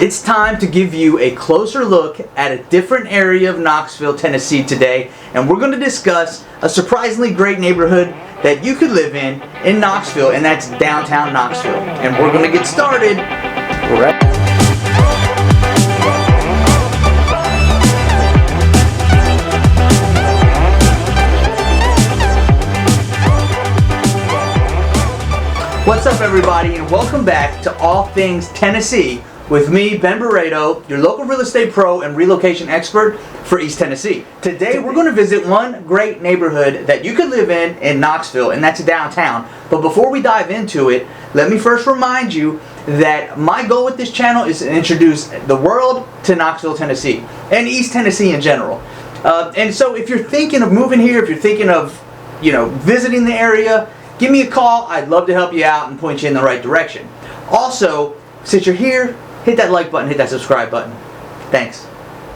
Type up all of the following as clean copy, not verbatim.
It's time to give you a closer look at a different area of Knoxville, Tennessee today, and we're going to discuss a surprisingly great neighborhood that you could live in Knoxville, and that's downtown Knoxville. And we're going to get started right. What's up, everybody, and welcome back to All Things Tennessee with me, Ben Barredo, your local real estate pro and relocation expert for East Tennessee. Today we're going to visit one great neighborhood that you could live in Knoxville, and that's downtown. But before we dive into it, let me first remind you that my goal with this channel is to introduce the world to Knoxville, Tennessee, and East Tennessee in general. And so if you're thinking of moving here, if you're thinking of, visiting the area, give me a call. I'd love to help you out and point you in the right direction. Also, since you're here, hit that like button, hit that subscribe button. Thanks.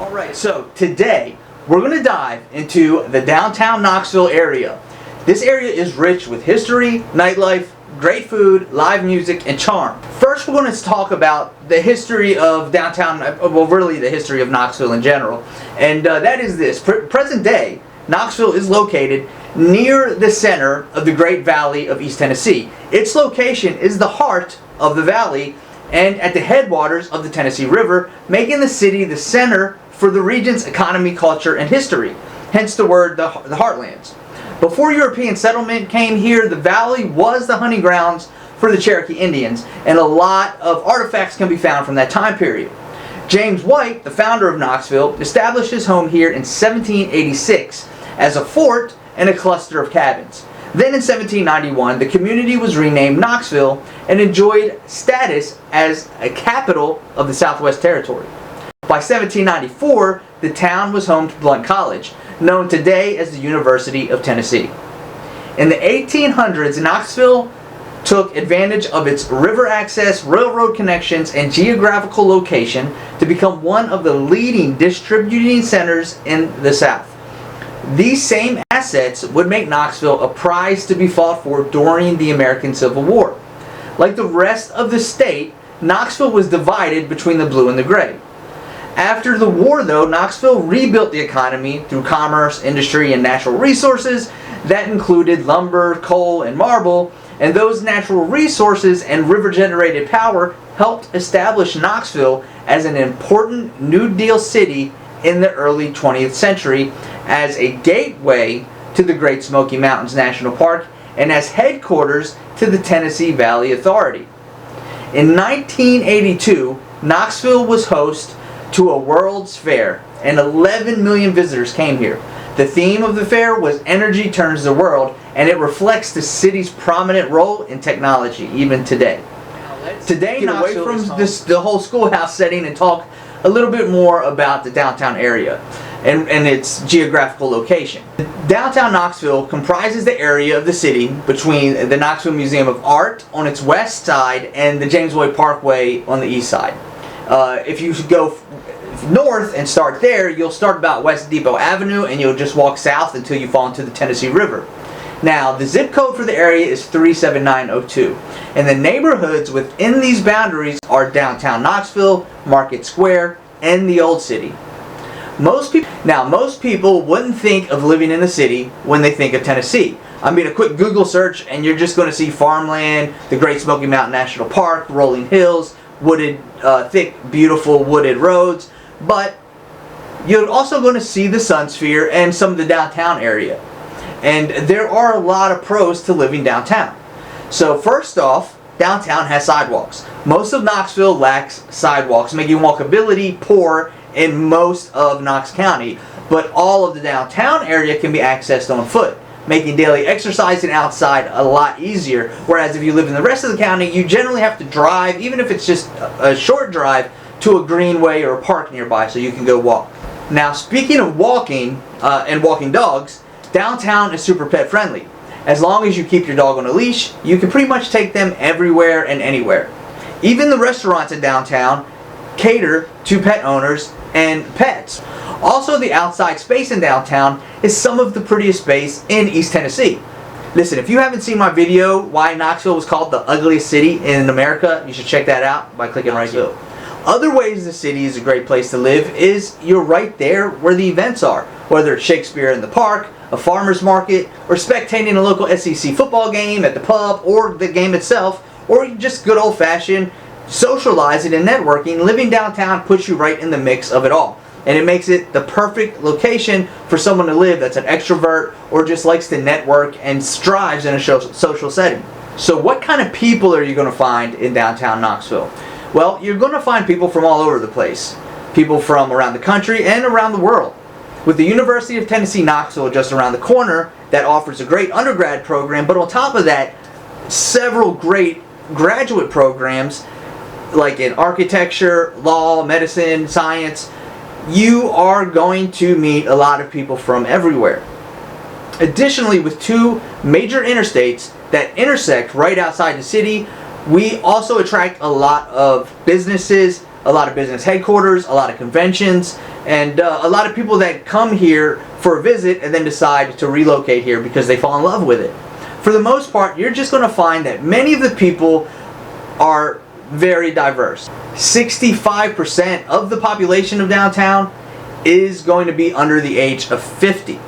Alright, so today we're going to dive into the downtown Knoxville area. This area is rich with history, nightlife, great food, live music, and charm. First, we're going to talk about the history of downtown, well, really the history of Knoxville in general. And that is this. Present day, Knoxville is located near the center of the Great Valley of East Tennessee. Its location is the heart of the valley and at the headwaters of the Tennessee River, making the city the center for the region's economy, culture, and history. Hence the word the heartlands. Before European settlement came here, the valley was the hunting grounds for the Cherokee Indians, and a lot of artifacts can be found from that time period. James White, the founder of Knoxville, established his home here in 1786 as a fort and a cluster of cabins. Then in 1791, the community was renamed Knoxville and enjoyed status as a capital of the Southwest Territory. By 1794, the town was home to Blount College, known today as the University of Tennessee. In the 1800s, Knoxville took advantage of its river access, railroad connections, and geographical location to become one of the leading distributing centers in the South. These same assets would make Knoxville a prize to be fought for during the American Civil War. Like the rest of the state, Knoxville was divided between the blue and the gray. After the war, though, Knoxville rebuilt the economy through commerce, industry, and natural resources that included lumber, coal, and marble, and those natural resources and river-generated power helped establish Knoxville as an important New Deal city in the early 20th century as a gateway to the Great Smoky Mountains National Park and as headquarters to the Tennessee Valley Authority. In 1982, Knoxville was host to a World's Fair, and 11 million visitors came here. The theme of the fair was Energy Turns the World, and it reflects the city's prominent role in technology even today. Today, Knoxville away from the whole schoolhouse setting and talk a little bit more about the downtown area and its geographical location. Downtown Knoxville comprises the area of the city between the Knoxville Museum of Art on its west side and the James Lloyd Parkway on the east side. If you go north and start there, you'll start about West Depot Avenue and you'll just walk south until you fall into the Tennessee River. Now, the zip code for the area is 37902, and the neighborhoods within these boundaries are downtown Knoxville, Market Square, and the Old City. Most people wouldn't think of living in the city when they think of Tennessee. I mean, a quick Google search and you're just going to see farmland, the Great Smoky Mountain National Park, rolling hills, wooded, thick, beautiful wooded roads, but you're also going to see the Sun Sphere and some of the downtown area. And there are a lot of pros to living downtown. So first off, downtown has sidewalks. Most of Knoxville lacks sidewalks, making walkability poor in most of Knox County. But all of the downtown area can be accessed on foot, making daily exercising outside a lot easier. Whereas if you live in the rest of the county, you generally have to drive, even if it's just a short drive, to a greenway or a park nearby so you can go walk. Now, speaking of walking and walking dogs, downtown is super pet friendly. As long as you keep your dog on a leash, you can pretty much take them everywhere and anywhere. Even the restaurants in downtown cater to pet owners and pets. Also, the outside space in downtown is some of the prettiest space in East Tennessee. Listen, if you haven't seen my video, why Knoxville was called the ugliest city in America, you should check that out by clicking right here. Other ways the city is a great place to live is you're right there where the events are, whether it's Shakespeare in the Park, a farmer's market, or spectating a local SEC football game at the pub or the game itself, or just good old-fashioned socializing and networking. Living downtown puts you right in the mix of it all. And it makes it the perfect location for someone to live that's an extrovert or just likes to network and strives in a social setting. So what kind of people are you going to find in downtown Knoxville? Well, you're going to find people from all over the place. People from around the country and around the world. With the University of Tennessee Knoxville just around the corner, that offers a great undergrad program, but on top of that, several great graduate programs like in architecture, law, medicine, science. You are going to meet a lot of people from everywhere. Additionally, with two major interstates that intersect right outside the city, we also attract a lot of businesses, a lot of business headquarters, a lot of conventions, and a lot of people that come here for a visit and then decide to relocate here because they fall in love with it. For the most part, you're just going to find that many of the people are very diverse. 65% of the population of downtown is going to be under the age of 50.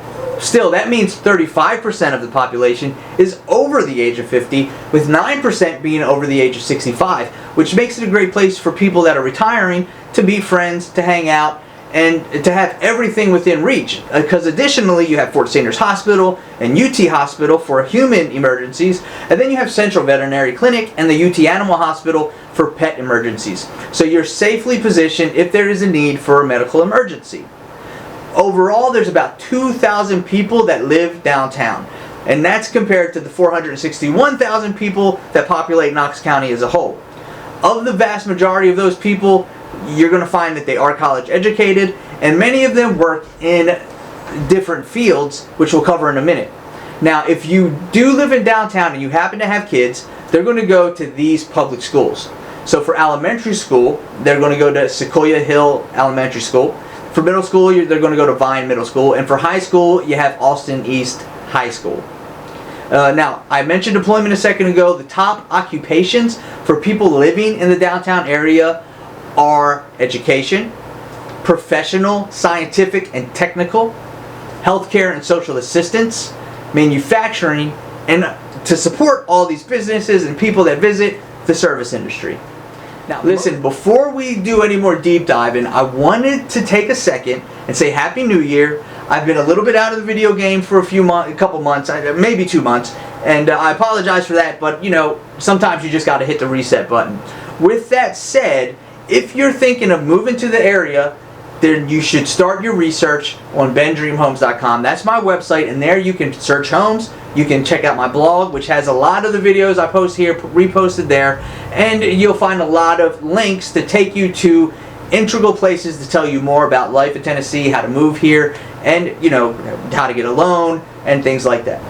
Still, that means 35% of the population is over the age of 50, with 9% being over the age of 65, which makes it a great place for people that are retiring to be friends, to hang out, and to have everything within reach. Because additionally, you have Fort Sanders Hospital and UT Hospital for human emergencies, and then you have Central Veterinary Clinic and the UT Animal Hospital for pet emergencies. So you're safely positioned if there is a need for a medical emergency. Overall, there's about 2,000 people that live downtown, and that's compared to the 461,000 people that populate Knox County as a whole. Of the vast majority of those people, you're going to find that they are college educated, and many of them work in different fields, which we'll cover in a minute. Now, if you do live in downtown and you happen to have kids, they're going to go to these public schools. So for elementary school, they're going to go to Sequoia Hill Elementary School. For middle school, they're going to go to Vine Middle School. And for high school, you have Austin East High School. Now, I mentioned employment a second ago. The top occupations for people living in the downtown area are education, professional, scientific, and technical, healthcare and social assistance, manufacturing, and to support all these businesses and people that visit, the service industry. Now, listen, before we do any more deep diving, I wanted to take a second and say Happy New Year. I've been a little bit out of the video game for a couple months, maybe 2 months, and I apologize for that, but you know, sometimes you just got to hit the reset button. With that said, if you're thinking of moving to the area, then you should start your research on bendreamhomes.com. That's my website, and there you can search homes. You can check out my blog, which has a lot of the videos I post here reposted there, and you'll find a lot of links to take you to integral places to tell you more about life in Tennessee, how to move here, and you know, how to get a loan and things like that.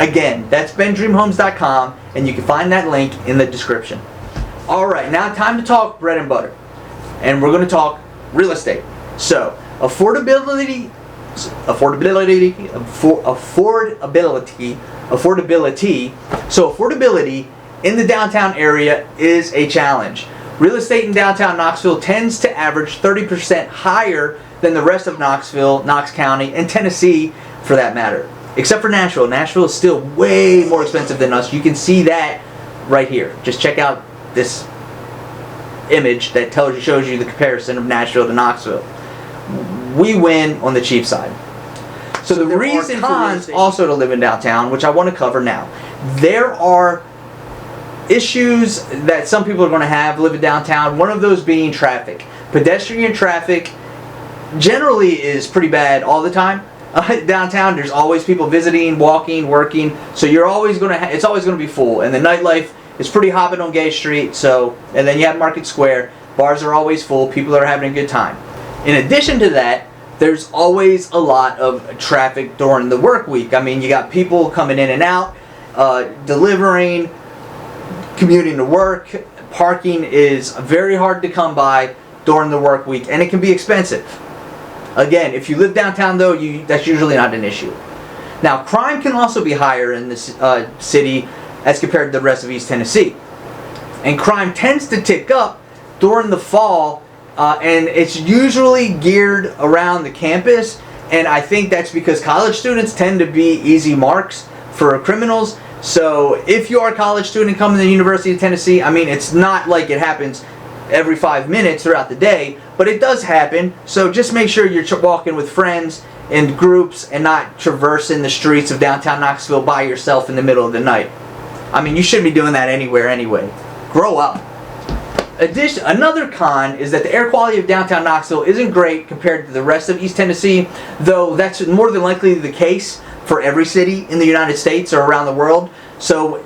Again, that's bendreamhomes.com, and you can find that link in the description. All right, now time to talk bread and butter, and we're going to talk real estate. So, affordability. So affordability in the downtown area is a challenge. Real estate in downtown Knoxville tends to average 30% higher than the rest of Knoxville, Knox County, and Tennessee for that matter. Except for Nashville. Nashville is still way more expensive than us. You can see that right here. Just check out this image that shows you the comparison of Nashville to Knoxville. We win on the cheap side. So the reason cons also to live in downtown, which I want to cover now. There are issues that some people are going to have living downtown. One of those being traffic. Pedestrian traffic generally is pretty bad all the time. Downtown, there's always people visiting, walking, working. So you're always going to it's always going to be full. And the nightlife is pretty hopping on Gay Street. So, and then you have Market Square. Bars are always full. People are having a good time. In addition to that, there's always a lot of traffic during the work week. I mean, you got people coming in and out, delivering, commuting to work. Parking is very hard to come by during the work week, and it can be expensive. Again, if you live downtown, though, that's usually not an issue. Now, crime can also be higher in this city as compared to the rest of East Tennessee. And crime tends to tick up during the fall and it's usually geared around the campus, and I think that's because college students tend to be easy marks for criminals. So if you are a college student coming to the University of Tennessee, I mean, it's not like it happens every 5 minutes throughout the day, but it does happen. So just make sure you're walking with friends in groups and not traversing the streets of downtown Knoxville by yourself in the middle of the night. I mean, you shouldn't be doing that anywhere anyway. Grow up. Another con is that the air quality of downtown Knoxville isn't great compared to the rest of East Tennessee, though that's more than likely the case for every city in the United States or around the world. So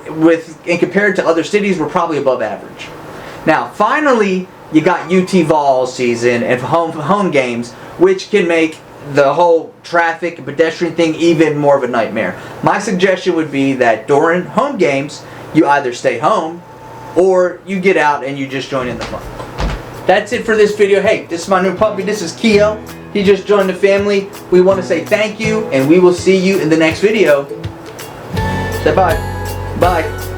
compared to other cities, we're probably above average. Now, finally, you got UT Vol season and home games, which can make the whole traffic and pedestrian thing even more of a nightmare. My suggestion would be that during home games, you either stay home or you get out and you just join in the fun. That's it for this video. Hey, this is my new puppy. This is Keo. He just joined the family. We want to say thank you, and we will see you in the next video. Say bye. Bye.